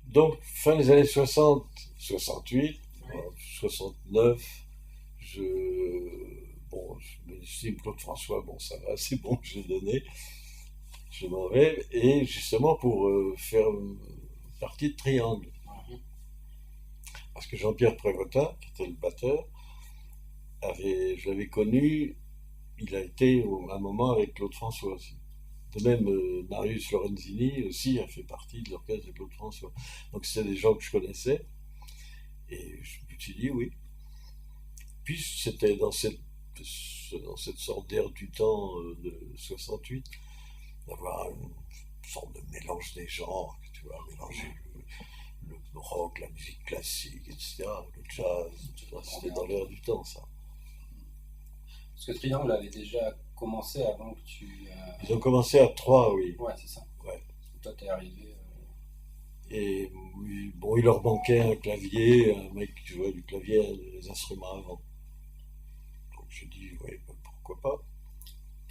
Donc, fin des années 60, 68, Oui. 69, je me suis dit, Claude François, bon, ça va, c'est bon, j'ai donné, je m'en vais, et justement pour faire partie de Triangle. Mhm. Parce que Jean-Pierre Prévotin, qui était le batteur, je l'avais connu, il a été à un moment avec Claude François aussi. De même, Marius Lorenzini aussi a fait partie de l'orchestre de Claude François. Donc c'était des gens que je connaissais, et je me suis dit oui. Puis c'était dans cette sorte d'air du temps de 68, d'avoir une sorte de mélange des genres, tu vois, mélanger le rock, la musique classique, etc., le jazz, C'est tout ça, vraiment c'était bien. dans l'air du temps, ça. Parce que Triangle avait déjà commencé avant que tu. Ils ont commencé à trois, oui. Ouais, c'est ça. Ouais. Toi, t'es arrivé. Et oui, bon, il leur manquait un clavier, un mec qui jouait du clavier, des instruments avant. Donc j'ai dit, oui, ben, pourquoi pas.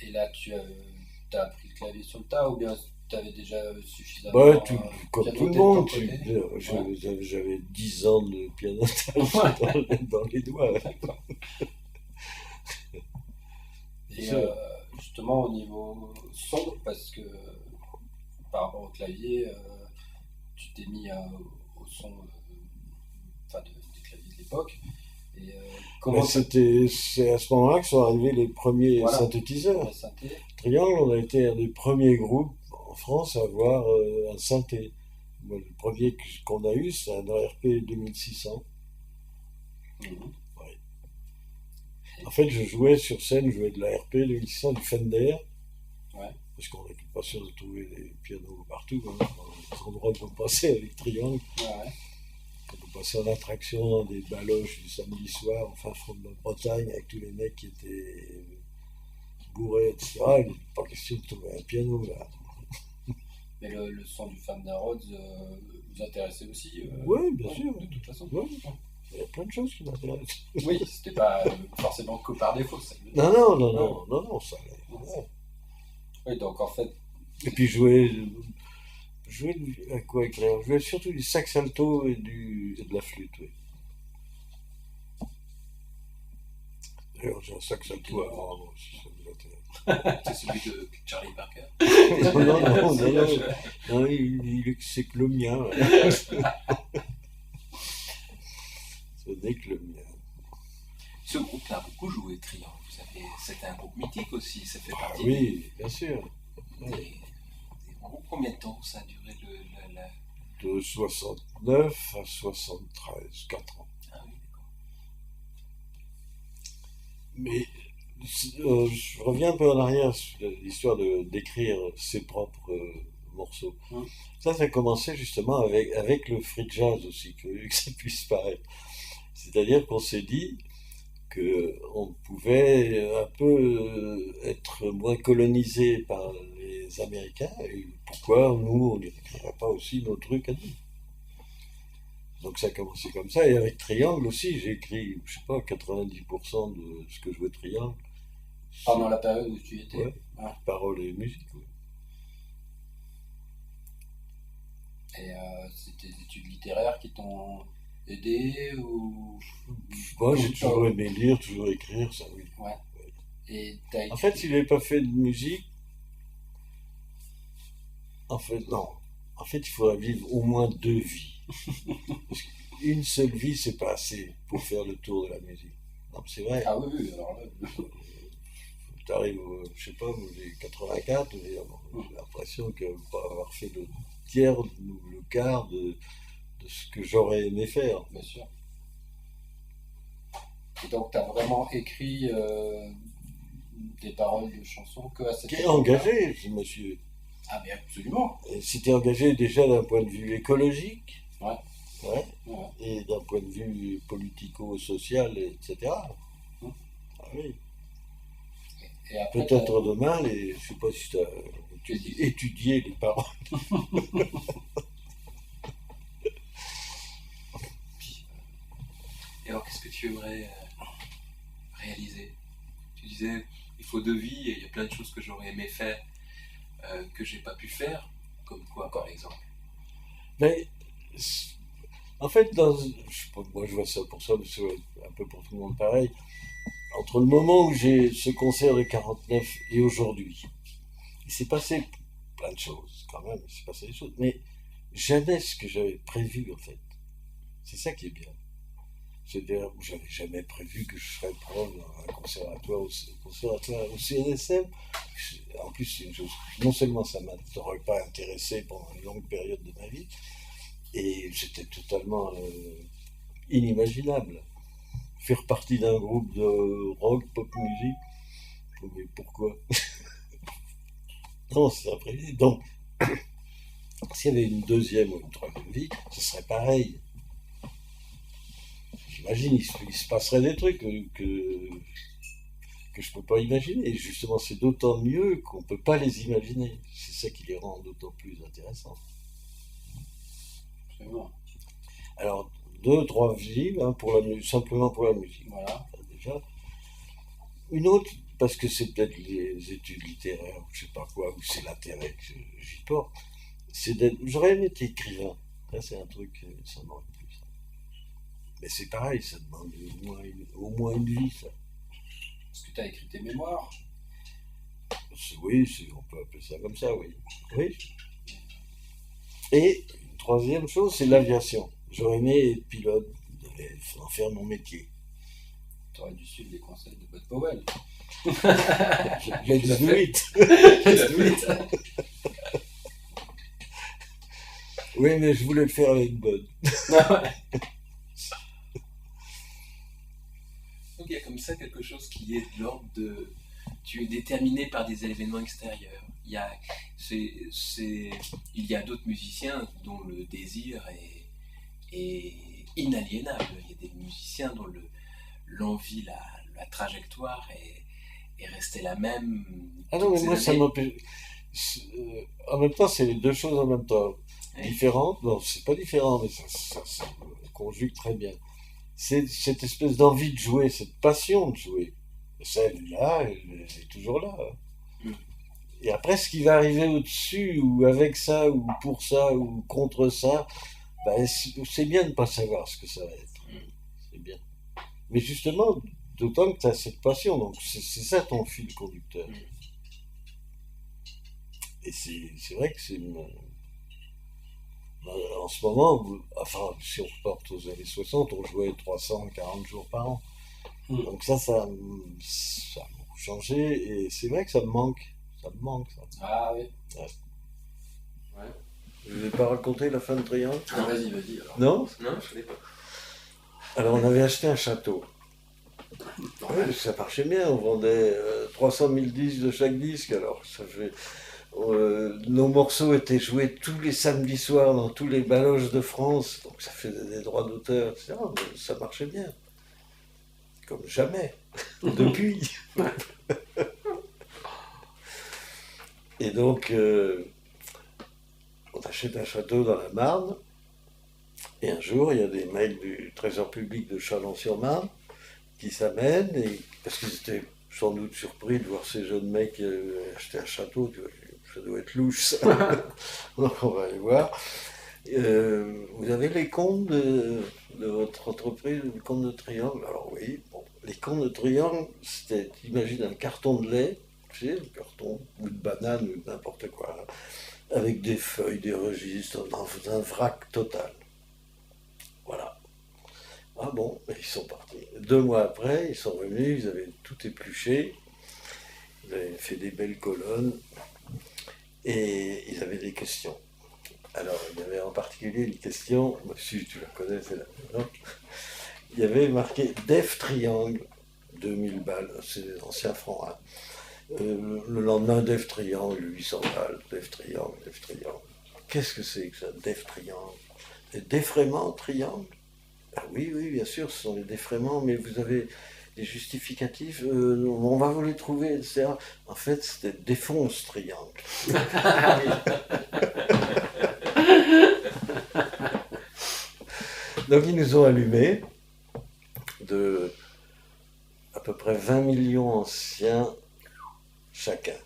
Et là, as appris le clavier sur le tas ou bien tu avais déjà Bah, suffisamment comme tout le pianoté de ton monde, côté? Ouais. j'avais 10 ans de pianotage Ouais, dans les doigts. d'accord. Bien Et sûr. justement, au niveau son, parce que par rapport au clavier, tu t'es mis au son enfin, des claviers de l'époque. Et Mais comment ça. c'est à ce moment-là que sont arrivés les premiers Voilà, synthétiseurs. la synthé. Triangle, on a été un des premiers groupes en France à avoir un synthé. Moi, le premier qu'on a eu, c'est un ERP 2600. Mhm. Ouais. Et- En fait, je jouais sur scène, je jouais de l'ARP 2600, du Fender, ouais, parce qu'on n'était pas sûr de trouver des pianos partout, hein, dans les endroits où on passait avec Triangle. ouais, ouais. Quand on passait en attraction dans des baloches du samedi soir, enfin, fond de la Bretagne, avec tous les mecs qui étaient bourrés, etc., il n'était pas question de trouver un piano, là. Mais le son du Fender Rhodes vous intéressait aussi, Oui, bien ouais, sûr. de toute façon. Ouais. Ouais. Il y a plein de choses qui m'intéressent. Oui, c'était pas forcément que par défaut, ça veut dire. Non, non, non, Ouais, non, non, non, ça allait. ouais. Ouais. Oui, donc en fait, Et c'est- puis jouer à quoi écrire? Jouer surtout du sax alto et de la flûte, oui. D'ailleurs, j'ai un sax du alto ténor, avant, moi, si ça vous intéresse. C'est celui de Charlie Parker. Non, non, non, non, c'est non, non, c'est que le mien, ouais. Ce n'est que le mien. Ce groupe-là a beaucoup joué Triangle. C'était un groupe mythique aussi. Ça fait Ah partie oui, bien sûr. Ouais. des groupes. Combien de temps ça a duré De 69 à 73, 4 ans. Ah oui, d'accord. Mais je reviens un peu en arrière sur l'histoire d'écrire ses propres morceaux. Hum, Ça a commencé justement avec le free jazz aussi, que ça puisse paraître. C'est-à-dire qu'on s'est dit qu'on pouvait un peu être moins colonisé par les Américains, et pourquoi nous, on n'écrirait pas aussi nos trucs à nous. Donc ça a commencé comme ça, et avec Triangle aussi, j'ai écrit, je sais pas, 90% de ce que jouait Triangle, pendant c'est, la période où tu y étais. ouais, Ouais. paroles et musique. Ouais. Et c'est tes études littéraires qui t'ont aidé ou Moi, j'ai comme toujours toi. aimé lire, toujours écrire, ça oui. Ouais. Et t'as En fait, écrit. s'il n'avait pas fait de musique, en fait, non. En fait, il faudrait vivre au moins deux vies. Parce qu'une seule vie, c'est pas assez pour faire le tour de la musique. Non, c'est vrai. Ah oui, oui, alors là. Tu arrives, je sais pas, j'ai 84, mais j'ai l'impression que pas avoir fait le tiers ou le quart de ce que j'aurais aimé faire. Bien sûr. Et donc t'as vraiment écrit des paroles de chansons que à cette Qui est époque-là. engagé, ce monsieur. Ah mais absolument. Et si tu es engagé déjà d'un point de vue écologique, Ouais, ouais, ouais. et d'un point de vue politico-social, etc. Hum. Ah oui. Et après Peut-être demain, je sais pas si tu as t'as. étudié les paroles. Et alors, qu'est-ce que tu aimerais réaliser? Tu disais, il faut deux vies et il y a plein de choses que j'aurais aimé faire que j'ai pas pu faire. Comme quoi, par exemple? Mais En fait, moi je vois ça pour ça, mais c'est un peu pour tout le monde pareil. Entre le moment où j'ai ce concert de 49 et aujourd'hui, il s'est passé plein de choses, quand même, il s'est passé des choses, mais jamais ce que j'avais prévu, en fait. C'est ça qui est bien. C'est-à-dire, j'avais jamais prévu que je serais prof dans un conservatoire au CNSM. En plus, c'est une chose, non seulement ça ne m'aurait pas intéressé pendant une longue période de ma vie, et c'était totalement inimaginable. Faire partie d'un groupe de rock, pop musique, mais pourquoi? Non, c'est après. Donc, s'il y avait une deuxième ou une troisième vie, ce serait pareil. J'imagine, il se passerait des trucs que je ne peux pas imaginer. Et justement, c'est d'autant mieux qu'on ne peut pas les imaginer. C'est ça qui les rend d'autant plus intéressants. C'est bon. Alors, deux, trois vies, hein, simplement pour la musique. Voilà. Déjà. Une autre, parce que c'est peut-être les études littéraires, ou je sais pas quoi, ou c'est l'intérêt que j'y porte, c'est d'être. J'aurais aimé être écrivain. Ça, c'est un truc, ça m'aurait plu, ça. Mais c'est pareil, ça demande au moins une vie, ça. Est-ce que tu as écrit tes mémoires? Oui, on peut appeler ça comme ça, oui. Oui. Et une troisième chose, c'est l'aviation. J'aurais aimé être pilote, en faire mon métier. Tu aurais dû suivre les conseils de Bud Powell. Let's do it. Let's do it. Oui, mais je voulais le faire avec Bud. Donc il y a comme ça quelque chose qui est de l'ordre de... Tu es déterminé par des événements extérieurs. Il y a d'autres musiciens dont le désir est inaliénable. Il y a des musiciens dont l'envie, la trajectoire est restée la même. Ah non, mais moi, ça années. m'empêche. En même temps, c'est les deux choses en même temps. Oui. Différentes, non, c'est pas différent, mais ça se conjugue très bien. C'est cette espèce d'envie de jouer, cette passion de jouer. Ça, elle est là, elle est toujours là. Mm. Et après, ce qui va arriver au-dessus, ou avec ça, ou pour ça, ou contre ça, ben, c'est bien de ne pas savoir ce que ça va être. C'est bien. Mais justement, d'autant que tu as cette passion, donc c'est ça ton fil conducteur. Et c'est vrai que en ce moment, enfin, si on reporte aux années 60, on jouait 340 jours par an. Donc ça a beaucoup changé, et c'est vrai que ça me manque. Ça me manque, ça. Ah oui. Ouais. Je ne vais pas raconter la fin de Triangle. Ah, vas-y, alors. Non? Non, je ne pas. Alors on avait acheté un château. Ouais, ça marchait bien, on vendait 300 000 disques de chaque disque, alors ça fait... nos morceaux étaient joués tous les samedis soirs dans tous les baloches de France, donc ça faisait des droits d'auteur, etc. Mais ça marchait bien. Comme jamais. Depuis. Et donc, on achète un château dans la Marne, et un jour, il y a des mails du Trésor public de Chalon-sur-Marne qui s'amènent, parce qu'ils étaient sans doute surpris de voir ces jeunes mecs acheter un château, tu vois, ça doit être louche, ça. Donc on va aller voir. Vous avez les comptes de votre entreprise, les comptes de Triangle? Alors oui, bon, les comptes de Triangle, c'était, imagine un carton de lait, tu sais, un carton, ou de banane, ou n'importe quoi, hein, avec des feuilles, des registres, un vrac total. Voilà. Ah bon, ils sont partis. 2 mois après, ils sont revenus, ils avaient tout épluché, ils avaient fait des belles colonnes, et ils avaient des questions. Alors, il y avait en particulier une question, si tu la connais, c'est la même. Il y avait marqué Def Triangle, 2000 balles, c'est des anciens francs. Hein. Le lendemain, Def Triangle, 800 balles, Def Triangle, Def Triangle. Qu'est-ce que c'est que ça, Def Triangle? Les défraiements triangle? Ah oui, oui, bien sûr, ce sont les défraiements, mais vous avez des justificatifs, on va vous les trouver, etc. En fait, c'était défonce triangle. Donc ils nous ont allumés de à peu près 20 millions anciens chacun.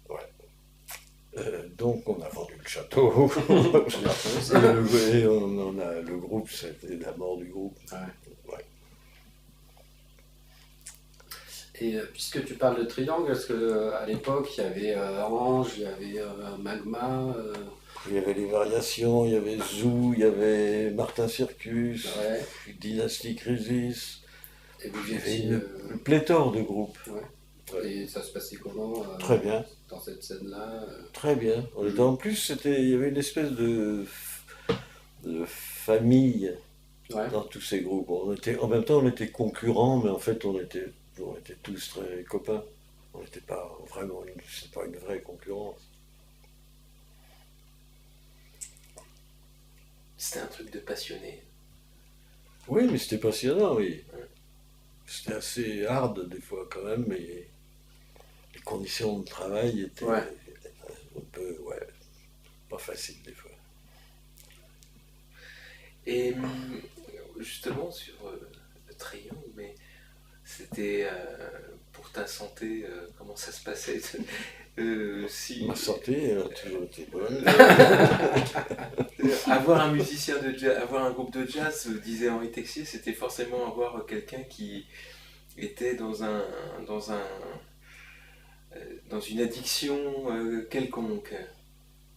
Ouais. Donc on a vendu le château. Le groupe, c'était la mort du groupe. Ouais. Ouais. Et puisque tu parles de triangle, est-ce que à l'époque il y avait Ange, il y avait Magma, Il y avait les variations, il y avait Zou, il y avait Martin Circus, ouais, puis Dynasty Crisis. et vous Il y avait étiez, une pléthore de groupes. ouais. Ouais. Et ça se passait comment Très bien, dans cette scène-là très bien. En plus, il y avait une espèce de famille Ouais, dans tous ces groupes. En même temps, on était concurrents, mais en fait, on était tous très copains. On n'était pas vraiment, c'est pas une vraie concurrence. C'était un truc de passionné. Oui, mais c'était passionnant, oui. C'était assez hard des fois quand même, mais les conditions de travail étaient ouais. un peu, ouais, pas faciles des fois. Et justement sur le triangle, mais c'était pour ta santé, comment ça se passait? Si Ma santé, elle a toujours été bonne. avoir un musicien de jazz, avoir un groupe de jazz, disait Henri Texier, c'était forcément avoir quelqu'un qui était dans un dans une addiction quelconque.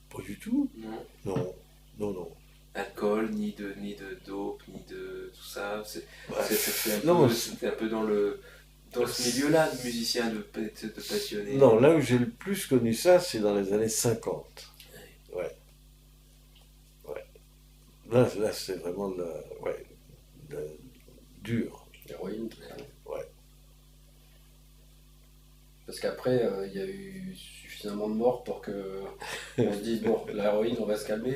Pas du tout. Non, Non, non, non. alcool, ni de dope, ni de tout ça. Bah, C'était c'était un peu dans ce milieu-là de musicien, de passionné. non, là où j'ai le plus connu ça, c'est dans les années 50. Ouais, ouais. Là c'est vraiment ouais, de la- dur. Héroïne, tout ça. Ouais. Parce qu'après, il y a eu suffisamment de morts pour que on se dise, bon, l'héroïne, on va se calmer.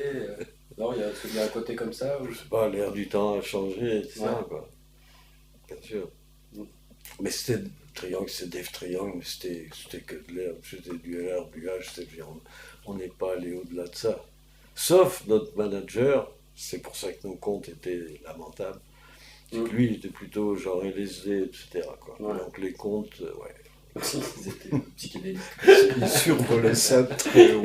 Non, il y a un côté comme ça. Je sais pas, l'air du temps a changé, etc. Ouais. Quoi. Bien sûr. Mm. Mais c'était Triangle, c'était Dave Triangle, mais c'était que de l'air, c'était du air, du gage, on n'est pas allé au-delà de ça. Sauf notre manager, c'est pour ça que nos comptes étaient lamentables. C'est que lui, il était plutôt genre LSD, etc. Quoi. Ouais. Donc les comptes, ouais, Ils étaient psychédéliques. il survolait ça très haut.